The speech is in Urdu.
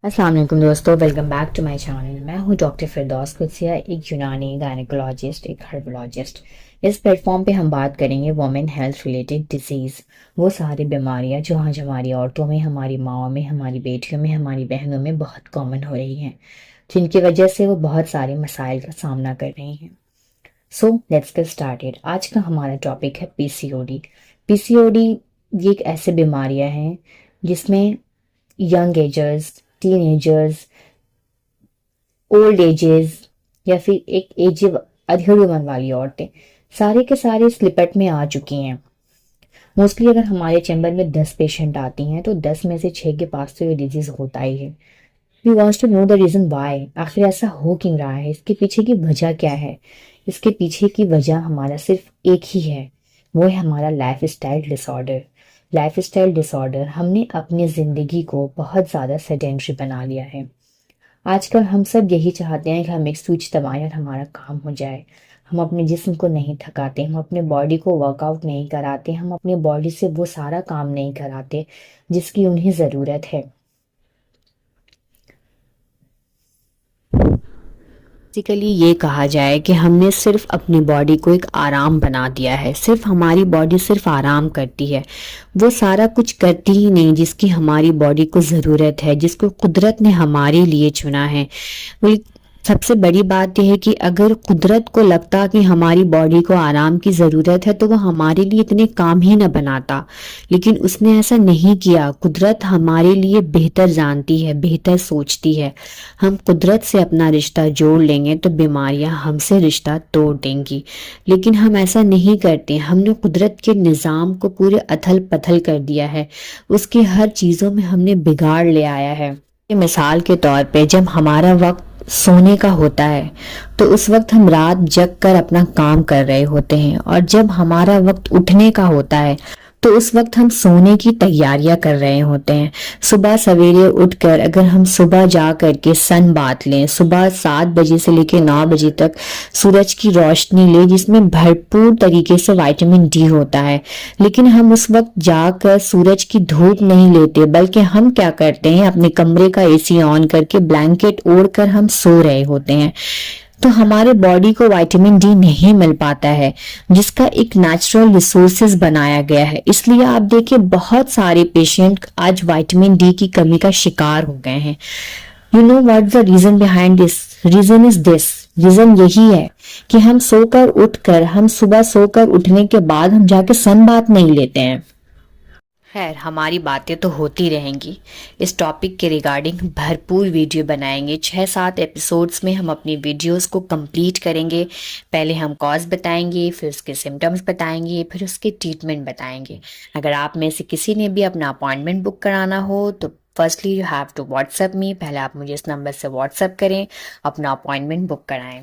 السلام علیکم دوستو، welcome back to my channel. میں ہوں ڈاکٹر فردوس قدسیہ، ایک یونانی گائنیکولوجسٹ، ایک ہربولوجسٹ۔ اس پلیٹ فارم پہ ہم بات کریں گے وومن ہیلتھ ریلیٹڈ ڈیزیز، وہ ساری بیماریاں جو آج ہماری عورتوں میں، ہماری ماؤں میں، ہماری بیٹیوں میں، ہماری بہنوں میں بہت کامن ہو رہی ہیں، جن کی وجہ سے وہ بہت سارے مسائل کا سامنا کر رہی ہیں۔ So let's get started. آج کا ہمارا ٹاپک ہے پی سی او ڈی۔ پی سی او ڈی یہ ایک ایسے بیماریاں ہیں جس میں young agers, teenagers, old ages یا پھر ایک ایج ادھیڑ عمر والی عورتیں سارے کے سارے اس لپٹ میں آ چکی ہیں۔ موسٹلی اگر ہمارے چیمبر میں 10 پیشنٹ آتی ہیں تو 10 میں سے 6 کے پاس تو یہ ڈیزیز ہوتا ہی ہے۔ We want to know the reason why, آخر ایسا ہو کیوں رہا ہے، اس کے پیچھے کی وجہ کیا ہے۔ اس کے پیچھے کی وجہ ہمارا صرف ایک ہی ہے، وہ ہے ہمارا لائف اسٹائل ڈس آرڈر۔ لائف اسٹائل ڈس آرڈر، ہم نے اپنی زندگی کو بہت زیادہ سیڈنٹری بنا لیا ہے۔ آج کل ہم سب یہی چاہتے ہیں کہ ہم ایک سوئچ دبائیں اور ہمارا کام ہو جائے۔ ہم اپنے جسم کو نہیں تھکاتے، ہم اپنے باڈی کو ورک آؤٹ نہیں کراتے، ہم اپنے باڈی سے وہ سارا کام نہیں کراتے جس کی انہیں ضرورت ہے۔ بیسیکلی یہ کہا جائے کہ ہم نے صرف اپنی باڈی کو ایک آرام بنا دیا ہے، صرف ہماری باڈی صرف آرام کرتی ہے، وہ سارا کچھ کرتی ہی نہیں جس کی ہماری باڈی کو ضرورت ہے، جس کو قدرت نے ہمارے لیے چنا ہے۔ سب سے بڑی بات یہ ہے کہ اگر قدرت کو لگتا کہ ہماری باڈی کو آرام کی ضرورت ہے تو وہ ہمارے لیے اتنے کام ہی نہ بناتا، لیکن اس نے ایسا نہیں کیا۔ قدرت ہمارے لیے بہتر جانتی ہے، بہتر سوچتی ہے۔ ہم قدرت سے اپنا رشتہ جوڑ لیں گے تو بیماریاں ہم سے رشتہ توڑ دیں گی، لیکن ہم ایسا نہیں کرتے۔ ہم نے قدرت کے نظام کو پورے اتھل پتھل کر دیا ہے، اس کی ہر چیزوں میں ہم نے بگاڑ لے آیا ہے۔ مثال کے طور پہ جب ہمارا وقت سونے کا ہوتا ہے تو اس وقت ہم رات جگ کر اپنا کام کر رہے ہوتے ہیں، اور جب ہمارا وقت اٹھنے کا ہوتا ہے تو اس وقت ہم سونے کی تیاریاں کر رہے ہوتے ہیں۔ صبح سویرے اٹھ کر اگر ہم صبح جا کر کے سن بات لیں، صبح 7 بجے سے لے کے 9 بجے تک سورج کی روشنی لیں جس میں بھرپور طریقے سے وائٹامن ڈی ہوتا ہے، لیکن ہم اس وقت جا کر سورج کی دھوپ نہیں لیتے، بلکہ ہم کیا کرتے ہیں، اپنے کمرے کا اے سی آن کر کے بلینکٹ اوڑھ کر ہم سو رہے ہوتے ہیں۔ تو ہمارے باڈی کو وائٹامن ڈی نہیں مل پاتا ہے جس کا ایک نیچرل ریسورسز بنایا گیا ہے۔ اس لیے آپ دیکھیں بہت سارے پیشنٹ آج وائٹامن ڈی کی کمی کا شکار ہو گئے ہیں۔ You know what the reason behind this? Reason is this. Reason یہی ہے کہ ہم صبح سو کر اٹھنے کے بعد ہم جا کے سن بات نہیں لیتے ہیں۔ خیر، ہماری باتیں تو ہوتی رہیں گی، اس ٹاپک کے ریگارڈنگ بھرپور ویڈیو بنائیں گے۔ 6-7 ایپیسوڈز میں ہم اپنی ویڈیوز کو کمپلیٹ کریں گے۔ پہلے ہم کاز بتائیں گے، پھر اس کے سمٹمز بتائیں گے، پھر اس کے ٹریٹمنٹ بتائیں گے۔ اگر آپ میں سے کسی نے بھی اپنا اپوائنٹمنٹ بک کرانا ہو تو firstly you have to WhatsApp me, پہلے آپ مجھے اس نمبر سے واٹس ایپ کریں، اپنا اپوائنٹمنٹ بک کرائیں۔